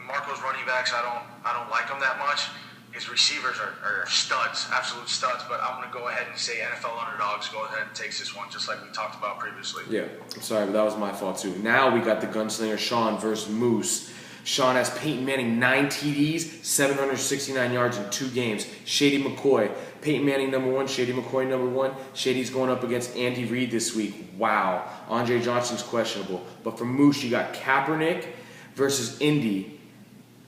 Marco's running backs, I don't like them that much. His receivers are studs, absolute studs. But I'm going to go ahead and say NFL underdogs. Go ahead and takes this one, just like we talked about previously. Yeah, I'm sorry, but that was my fault too. Now we got the gunslinger Sean versus Moose. Sean has Peyton Manning 9 TDs, 769 yards in 2 games. Shady McCoy, Peyton Manning number 1, Shady McCoy number 1. Shady's going up against Andy Reid this week. Wow. Andre Johnson's questionable. But for Moose, you got Kaepernick versus Indy.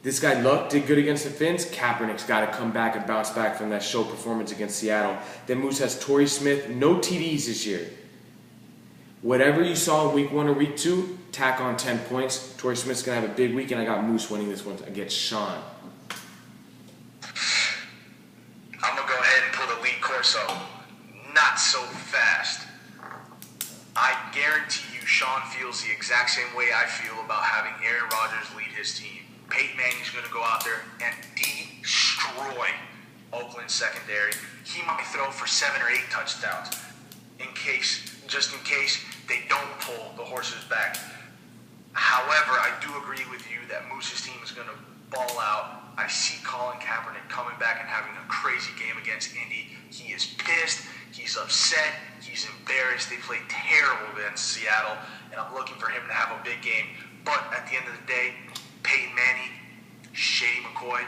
This guy Luck did good against the Finns. Kaepernick's got to come back and bounce back from that show performance against Seattle. Then Moose has Torrey Smith, no TDs this year. Whatever you saw in week 1 or week 2, tack on 10 points. Torrey Smith's going to have a big week, and I got Moose winning this one against Sean. I'm going to go ahead and pull the lead Corso. Not so fast. I guarantee you Sean feels the exact same way I feel about having Aaron Rodgers lead his team. Peyton Manning's going to go out there and destroy Oakland's secondary. He might throw for 7 or 8 touchdowns just in case they don't pull the horses back. However, I do agree with you that Moose's team is going to ball out. I see Colin Kaepernick coming back and having a crazy game against Indy. He is pissed. He's upset. He's embarrassed. They played terrible against Seattle, and I'm looking for him to have a big game. But at the end of the day, Peyton Manning, Shady McCoy,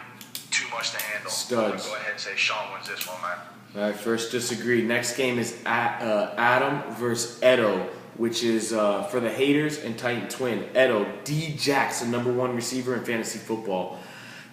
too much to handle. Studs. I'm going to go ahead and say Sean wins this one, man. All right, first disagree. Next game is Adam versus Edo, which is for the haters and Titan Twin. Edo, D. Jackson, number 1 receiver in fantasy football.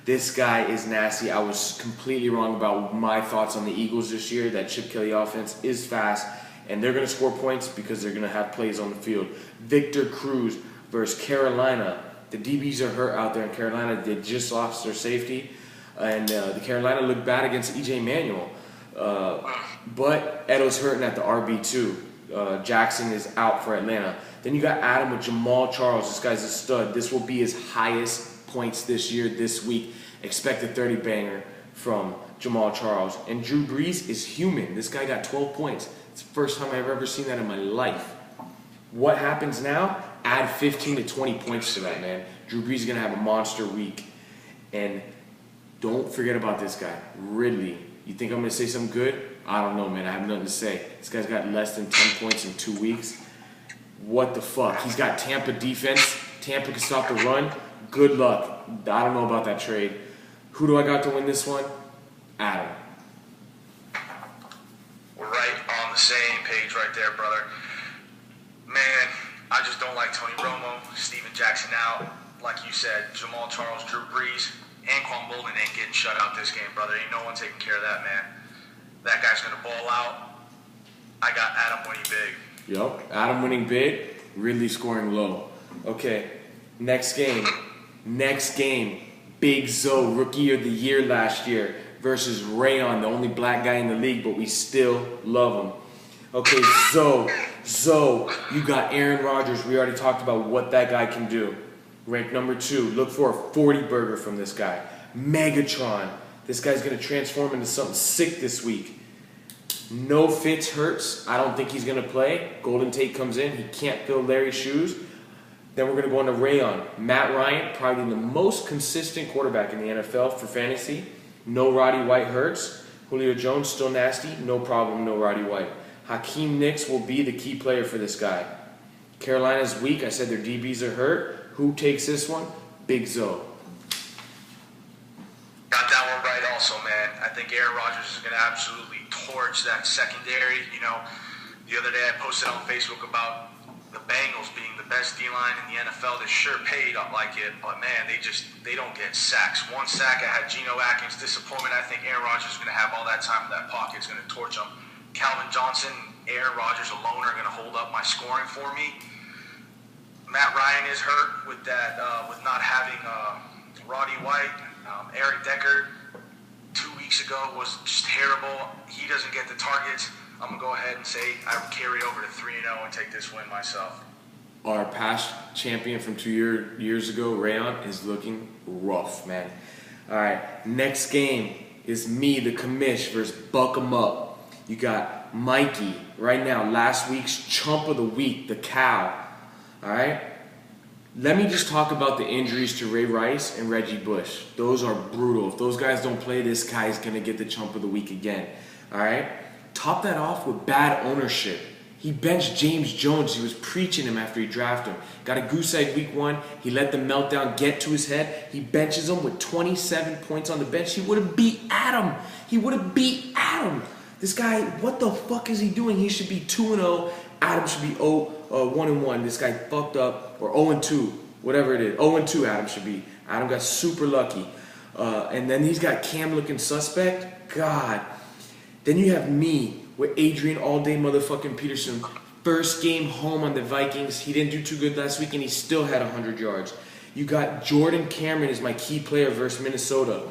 This guy is nasty. I was completely wrong about my thoughts on the Eagles this year. That Chip Kelly offense is fast, and they're going to score points because they're going to have plays on the field. Victor Cruz versus Carolina. The DBs are hurt out there in Carolina. They just lost their safety, and the Carolina looked bad against E.J. Manuel. But Edo's hurting at the RB2. Jackson is out for Atlanta. Then you got Adam with Jamal Charles. This guy's a stud. This will be his highest points this year, this week. Expect a 30 banger from Jamal Charles. And Drew Brees is human. This guy got 12 points. It's the first time I've ever seen that in my life. What happens now? Add 15 to 20 points to that, man. Drew Brees is going to have a monster week. And don't forget about this guy, Ridley. You think I'm going to say something good? I don't know, man. I have nothing to say. This guy's got less than 10 points in 2 weeks. What the fuck? He's got Tampa defense. Tampa can stop the run. Good luck. I don't know about that trade. Who do I got to win this one? Adam. We're right on the same page right there, brother. Man, I just don't like Tony Romo, Steven Jackson out. Like you said, Jamal Charles, Drew Brees, Anquan Bolden ain't getting shut out this game, brother. Ain't no one taking care of that, man. That guy's going to ball out. I got Adam winning big. Yup, Adam winning big, Ridley scoring low. Okay, next game. Big Zoe, Rookie of the Year last year versus Rayon, the only black guy in the league, but we still love him. Okay, Zoe, you got Aaron Rodgers. We already talked about what that guy can do. Ranked number 2. Look for a 40 burger from this guy. Megatron. This guy's going to transform into something sick this week. No Fitz hurts. I don't think he's going to play. Golden Tate comes in. He can't fill Larry's shoes. Then we're going to go into Rayon. Matt Ryan, probably the most consistent quarterback in the NFL for fantasy. No Roddy White hurts. Julio Jones still nasty. No problem, no Roddy White. Hakeem Nicks will be the key player for this guy. Carolina's weak. I said their DBs are hurt. Who takes this one? Big Zoe. Got that one right also, man. I think Aaron Rodgers is going to absolutely torch that secondary. You know, the other day I posted on Facebook about the Bengals being the best D-line in the NFL. They sure paid up like it, but man, they don't get sacks. 1 sack, I had Geno Atkins. Disappointment. I think Aaron Rodgers is going to have all that time in that pocket. It's going to torch him. Calvin Johnson, Aaron Rodgers alone are going to hold up my scoring for me. Matt Ryan is hurt with that, with not having Roddy White. Eric Decker 2 weeks ago was just terrible. He doesn't get the targets. I'm going to go ahead and say I would carry over to 3-0 and take this win myself. Our past champion from 2 years ago, Rayon, is looking rough, man. All right, next game is me, the commish, versus Buck 'em Up. You got Mikey right now, last week's chump of the week, the cow. All right? Let me just talk about the injuries to Ray Rice and Reggie Bush. Those are brutal. If those guys don't play, this guy's going to get the chump of the week again. All right? Top that off with bad ownership. He benched James Jones. He was preaching him after he drafted him. Got a goose egg week 1. He let the meltdown get to his head. He benches him with 27 points on the bench. He would have beat Adam. This guy, what the fuck is he doing? He should be 2-0. Adam should be 1-1. This guy fucked up. Or 0-2. Whatever it is. 0-2 Adam should be. Adam got super lucky. And then he's got Cam looking suspect. God. Then you have me with Adrian all-day motherfucking Peterson. First game home on the Vikings. He didn't do too good last week, and he still had 100 yards. You got Jordan Cameron as my key player versus Minnesota.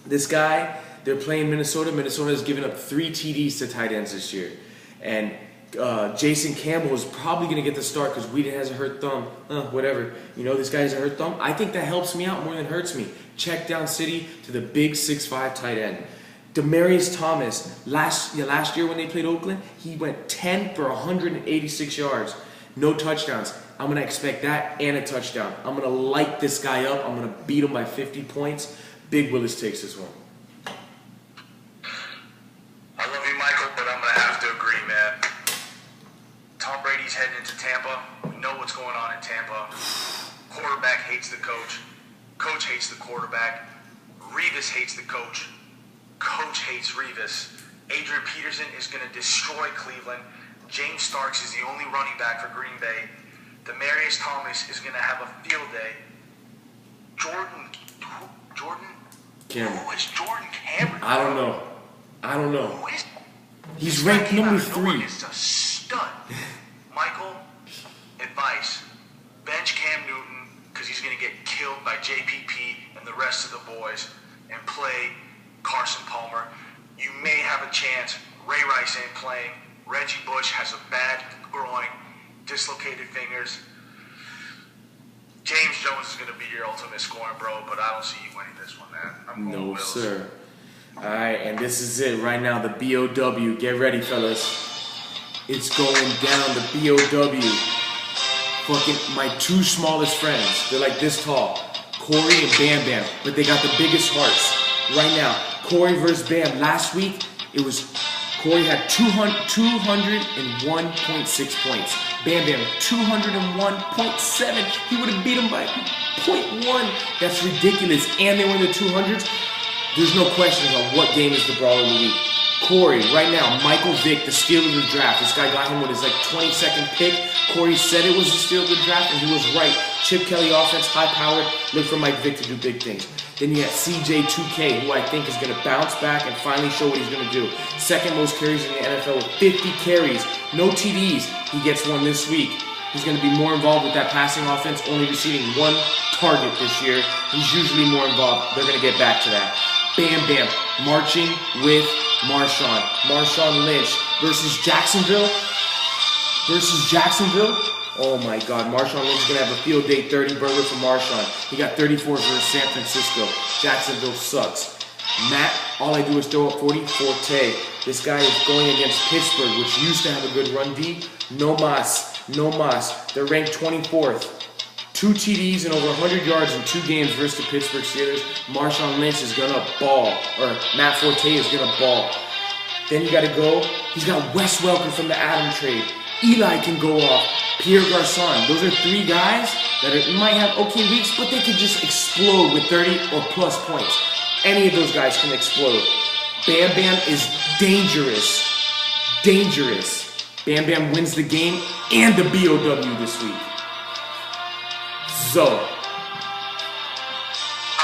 This guy, they're playing Minnesota. Minnesota has given up 3 TDs to tight ends this year. And Jason Campbell is probably going to get the start because Whedon has a hurt thumb. Whatever. You know, this guy has a hurt thumb. I think that helps me out more than hurts me. Check down City to the big 6'5" tight end. Demarius Thomas, last year when they played Oakland, he went 10 for 186 yards. No touchdowns. I'm going to expect that and a touchdown. I'm going to light this guy up. I'm going to beat him by 50 points. Big Willis takes this one. I love you, Michael, but I'm going to have to agree, man. Tom Brady's heading into Tampa. We know what's going on in Tampa. Quarterback hates the coach. Coach hates the quarterback. Revis hates the coach. Coach hates Revis. Adrian Peterson is going to destroy Cleveland. James Starks is the only running back for Green Bay. Demarius Thomas is going to have a field day. Jordan Cameron. Who is Jordan Cameron? I don't know. Who is? He's ranked number 3. It's a stud. Michael, advice. Bench Cam Newton because he's going to get killed by JPP and the rest of the boys and play Carson Palmer. You may have a chance. Ray Rice ain't playing. Reggie Bush has a bad groin, dislocated fingers. James Jones is going to be your ultimate scoring bro, but I don't see you winning this one, man. I'm going No, Wills. sir. All right, and this is it right now, the BOW. Get ready, fellas. It's going down, the BOW. Fucking my 2 smallest friends. They're like this tall. Corey and Bam Bam, but they got the biggest hearts. Right now, Corey versus Bam. Last week, it was Corey had 201.6 points. Bam Bam, 201.7. He would have beat him by 0.1. That's ridiculous. And they were in the 200s. There's no questions on what game is the Brawler of the Week. Corey, right now, Michael Vick, the steal of the draft. This guy got him with his 22nd pick. Corey said it was the steal of the draft, and he was right. Chip Kelly offense, high-powered. Look for Mike Vick to do big things. Then you have CJ2K, who I think is going to bounce back and finally show what he's going to do. Second most carries in the NFL with 50 carries. No TDs. He gets one this week. He's going to be more involved with that passing offense, only receiving 1 target this year. He's usually more involved. They're going to get back to that. Bam Bam, marching with Marshawn. Marshawn Lynch versus Jacksonville. Oh my God, Marshawn Lynch is going to have a field day 30 burger for Marshawn. He got 34 versus San Francisco. Jacksonville sucks. Matt, all I do is throw up 40. Forte. This guy is going against Pittsburgh, which used to have a good run D. No mas. They're ranked 24th. 2 TDs and over 100 yards in 2 games versus the Pittsburgh Steelers. Marshawn Lynch is going to ball. Or Matt Forte is going to ball. Then you got to go. He's got Wes Welker from the Adam trade. Eli can go off. Pierre Garçon. Those are 3 guys that might have okay weeks, but they could just explode with 30 or plus points. Any of those guys can explode. Bam Bam is dangerous. Bam Bam wins the game and the BOW this week. So, I'm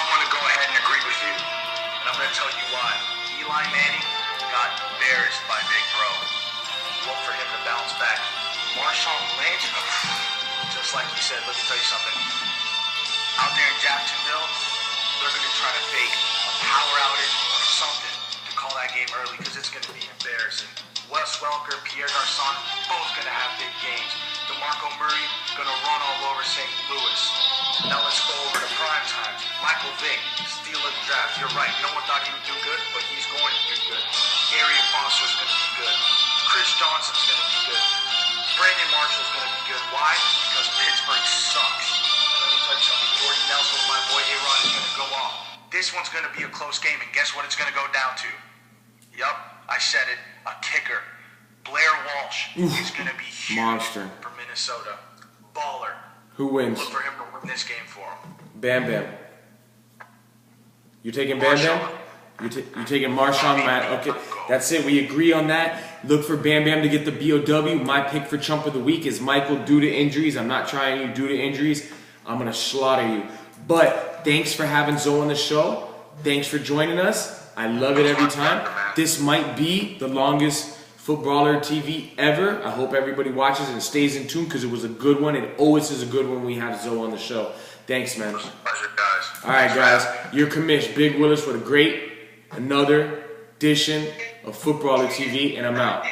going to go ahead and agree with you, and I'm going to tell you why. Eli Manning got embarrassed by Big Bro. Look for him to bounce back. Marshawn Lynch, just like you said, let me tell you something. Out there in Jacksonville, they're going to try to fake a power outage or something to call that game early because it's going to be embarrassing. Wes Welker, Pierre Garçon, both going to have big games. DeMarco Murray going to run all over St. Louis. Now let's go over to prime times. Michael Vick, steal of the draft. You're right. No one thought he would do good, but he's going to do good. Arian Foster's going to be good. Chris Johnson's going to be good. Brandon Marshall's going to be good. Why? Because Pittsburgh sucks. tell you something. Jordy Nelson, my boy A-Rod, is going to go off. This one's going to be a close game, and guess what it's going to go down to? Yup, I said it. A kicker. Blair Walsh is going to be huge monster for Minnesota. Baller. Who wins? Look for him to win this game for him. Bam Bam. You taking Bam Bam? You taking Marshawn Matt? Okay, that's it. We agree on that. Look for Bam Bam to get the BOW. My pick for Chump of the Week is Michael due to injuries. I'm not trying you due to injuries. I'm going to slaughter you. But thanks for having Zoe on the show. Thanks for joining us. I love it every time. This might be the longest Footbrawler TV ever. I hope everybody watches and stays in tune because it was a good one. It always is a good one when we have Zoe on the show. Thanks, man. Pleasure, guys. All right, guys. You're commissioned. Big Willis with another edition of Footbrawler TV, and I'm out.